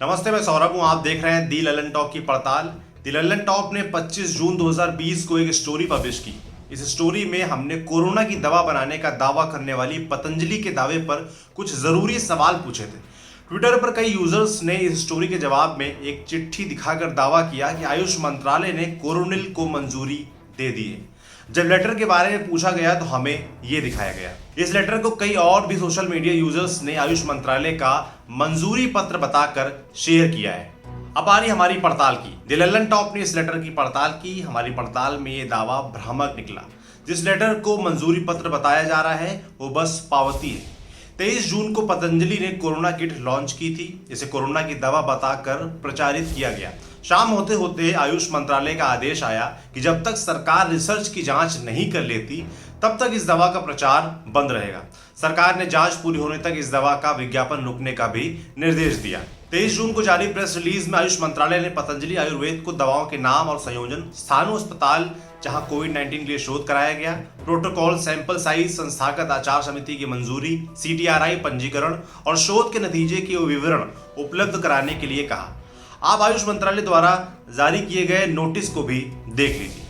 नमस्ते, मैं सौरभ हूं। आप देख रहे हैं दी ललन टॉप की पड़ताल। दी ललन टॉप ने 25 जून 2020 को एक स्टोरी पब्लिश की। इस स्टोरी में हमने कोरोना की दवा बनाने का दावा करने वाली पतंजलि के दावे पर कुछ जरूरी सवाल पूछे थे। ट्विटर पर कई यूजर्स ने इस स्टोरी के जवाब में एक चिट्ठी दिखाकर दावा किया कि आयुष मंत्रालय ने कोरोनिल को मंजूरी दे दी है। जब लेटर के बारे में पूछा गया तो हमें ये दिखाया गया। इस लेटर को कई और भी सोशल मीडिया यूजर्स ने आयुष मंत्रालय का मंजूरी पत्र बताकर शेयर किया है। अब आ रही हमारी पड़ताल की। दी ललन टॉप ने इस लेटर की पड़ताल की। हमारी पड़ताल में ये दावा भ्रामक निकला। जिस लेटर को मंजूरी पत्र बताया जा रहा है वो बस पावती है। 23 जून को पतंजलि ने कोरोना किट लॉन्च की थी। इसे कोरोना की दवा बताकर प्रचारित किया गया। शाम होते होते आयुष मंत्रालय का आदेश आया कि जब तक सरकार रिसर्च की जांच नहीं कर लेती तब तक इस दवा का प्रचार बंद रहेगा। सरकार ने जांच पूरी होने तक इस दवा का विज्ञापन रोकने का भी निर्देश दिया। 23 जून को जारी प्रेस रिलीज में आयुष मंत्रालय ने पतंजलि आयुर्वेद को दवाओं के नाम और संयोजन, स्थानों, अस्पताल जहां कोविड-19 के लिए शोध कराया गया, प्रोटोकॉल, सैंपल साइज, संस्थागत आचार समिति की मंजूरी, CTRI पंजीकरण और शोध के नतीजे के विवरण उपलब्ध कराने के लिए कहा। आप आयुष मंत्रालय द्वारा जारी किए गए नोटिस को भी देख लीजिए।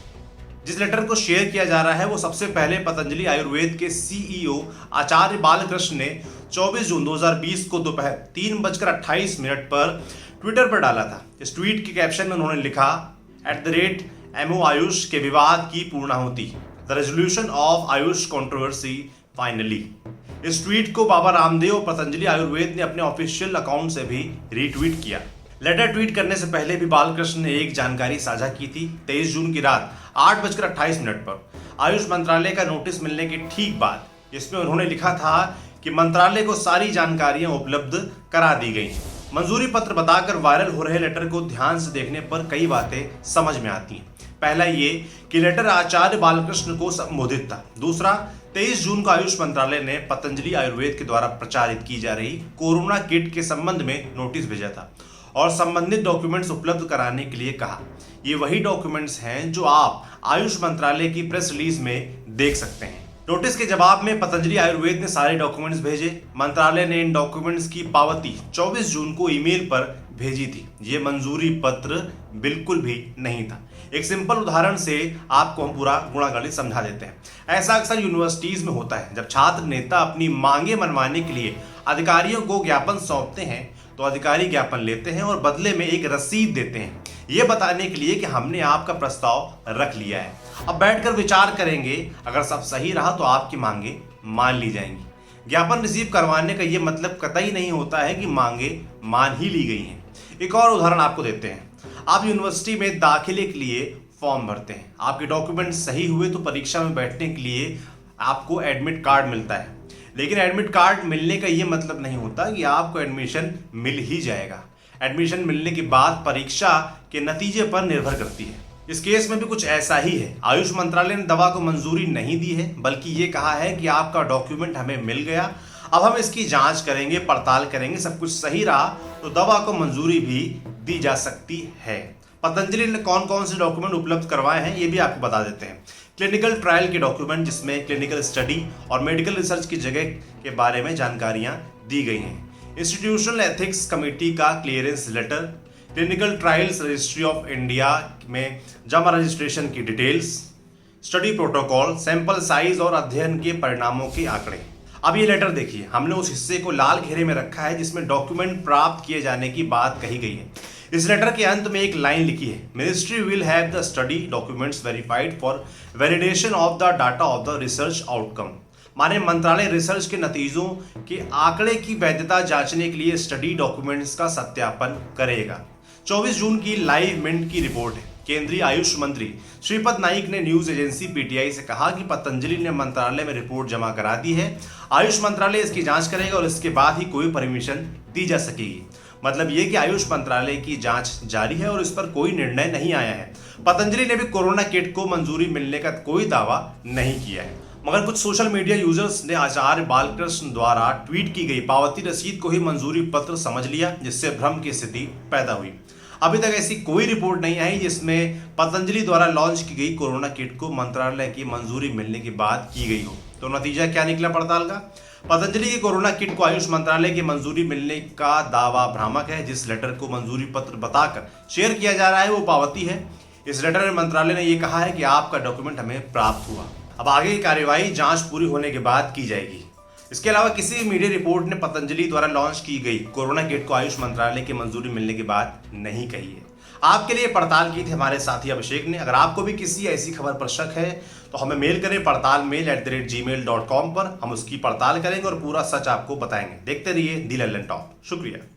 जिस लेटर को शेयर किया जा रहा है वो सबसे पहले पतंजलि आयुर्वेद के CEO आचार्य बालकृष्ण ने 24 जून 2020 को दोपहर 3:28 पर ट्विटर पर डाला था। इस ट्वीट के कैप्शन में उन्होंने लिखा, @MO आयुष के विवाद की पूर्णाहुति, the resolution of Ayush controversy finally. इस ट्वीट को बाबा रामदेव और पतंजलि आयुर्वेद ने अपने ऑफिशियल अकाउंट से भी रीट्वीट किया। लेटर ट्वीट करने से पहले भी बालकृष्ण ने एक जानकारी साझा की थी। 23 जून की रात 8:28 पर आयुष मंत्रालय का नोटिस मिलने के ठीक बाद इसमें उन्होंने लिखा था कि मंत्रालय को सारी जानकारियां उपलब्ध करा दी गई। मंजूरी पत्र बताकर वायरल हो रहे लेटर को ध्यान से देखने पर कई बातें समझ में आती हैं। पहला ये कि लेटर आचार्य बालकृष्ण को संबोधित था। दूसरा, 23 जून को आयुष मंत्रालय ने पतंजलि आयुर्वेद के द्वारा प्रचारित की जा रही कोरोना किट के संबंध में नोटिस भेजा था और संबंधित डॉक्यूमेंट्स उपलब्ध कराने के लिए कहा। ये वही डॉक्यूमेंट्स हैं जो आप आयुष मंत्रालय की प्रेस रिलीज में देख सकते हैं। नोटिस के जवाब में पतंजलि आयुर्वेद ने सारे डॉक्यूमेंट्स भेजे। मंत्रालय ने इन डॉक्यूमेंट्स की पावती 24 जून को ईमेल पर भेजी थी। ये मंजूरी पत्र बिल्कुल भी नहीं था। एक सिंपल उदाहरण से आपको हम पूरा गुणागणित समझा देते हैं। ऐसा अक्सर यूनिवर्सिटीज में होता है। जब छात्र नेता अपनी मांगे मनवाने के लिए अधिकारियों को ज्ञापन सौंपते हैं तो अधिकारी ज्ञापन लेते हैं और बदले में एक रसीद देते हैं, ये बताने के लिए कि हमने आपका प्रस्ताव रख लिया है। अब बैठकर विचार करेंगे, अगर सब सही रहा तो आपकी मांगे मान ली जाएंगी। ज्ञापन रिसीव करवाने का ये मतलब कतई नहीं होता है कि मांगे मान ही ली गई हैं। एक और उदाहरण आपको देते हैं। आप यूनिवर्सिटी में दाखिले के लिए फॉर्म भरते हैं। आपके डॉक्यूमेंट सही हुए तो परीक्षा में बैठने के लिए आपको एडमिट कार्ड मिलता है। लेकिन एडमिट कार्ड मिलने का ये मतलब नहीं होता कि आपको एडमिशन मिल ही जाएगा। एडमिशन मिलने के बाद परीक्षा के नतीजे पर निर्भर करती है। इस केस में भी कुछ ऐसा ही है। आयुष मंत्रालय ने दवा को मंजूरी नहीं दी है, बल्कि ये कहा है कि आपका डॉक्यूमेंट हमें मिल गया, अब हम इसकी जांच करेंगे, पड़ताल करेंगे, सब कुछ सही रहा तो दवा को मंजूरी भी दी जा सकती है। पतंजलि ने कौन कौन से डॉक्यूमेंट उपलब्ध करवाए हैं ये भी आपको बता देते हैं। क्लिनिकल ट्रायल के डॉक्यूमेंट, जिसमें क्लिनिकल स्टडी और मेडिकल रिसर्च की जगह के बारे में जानकारियां दी गई हैं। इंस्टीट्यूशनल एथिक्स कमेटी का clearance letter, clinical trials registry of India में जमा रजिस्ट्रेशन की details, study protocol, sample size और अध्ययन के परिणामों के आंकड़े। अब ये लेटर देखिए, हमने उस हिस्से को लाल घेरे में रखा है जिसमें डॉक्यूमेंट प्राप्त किए जाने की बात कही गई है। इस लेटर के अंत में एक लाइन लिखी है, ministry will have the study documents verified for validation of the data of the research outcome. माने मंत्रालय रिसर्च के नतीजों के आंकड़े की वैधता जांचने के लिए स्टडी डॉक्यूमेंट्स का सत्यापन करेगा। 24 जून की लाइव मिनट की रिपोर्ट है। केंद्रीय आयुष मंत्री श्रीपद नाइक ने न्यूज एजेंसी PTI से कहा कि पतंजलि ने मंत्रालय में रिपोर्ट जमा करा दी है। आयुष मंत्रालय इसकी जांच करेगा और इसके बाद ही कोई परमिशन दी जा सकेगी। मतलब ये कि आयुष मंत्रालय की जांच जारी है और इस पर कोई निर्णय नहीं आया है। पतंजलि ने भी कोरोना किट को मंजूरी मिलने का कोई दावा नहीं किया है। मगर कुछ सोशल मीडिया यूजर्स ने आचार्य बालकृष्ण द्वारा ट्वीट की गई पावती रसीद को ही मंजूरी पत्र समझ लिया, जिससे भ्रम की स्थिति पैदा हुई। अभी तक ऐसी कोई रिपोर्ट नहीं आई जिसमें पतंजलि द्वारा लॉन्च की गई कोरोना किट को मंत्रालय की मंजूरी मिलने के बाद की गई हो। तो नतीजा क्या निकला पड़ताल का? पतंजलि की कोरोना किट को आयुष मंत्रालय की मंजूरी मिलने का दावा भ्रामक है। जिस लेटर को मंजूरी पत्र बताकर शेयर किया जा रहा है वो पावती है। इस लेटर में मंत्रालय ने यह कहा है कि आपका डॉक्यूमेंट हमें प्राप्त हुआ। अब आगे की कार्यवाही जांच पूरी होने के बाद की जाएगी। इसके अलावा किसी भी मीडिया रिपोर्ट ने पतंजलि द्वारा लॉन्च की गई कोरोना किट को आयुष मंत्रालय की मंजूरी मिलने के बाद नहीं कही है। आपके लिए पड़ताल की थी हमारे साथी अभिषेक ने। अगर आपको भी किसी ऐसी खबर पर शक है तो हमें मेल करें padtalmail@gmail.com पर। हम उसकी पड़ताल करेंगे और पूरा सच आपको बताएंगे। देखते रहिए दी लल्लन टॉप। शुक्रिया।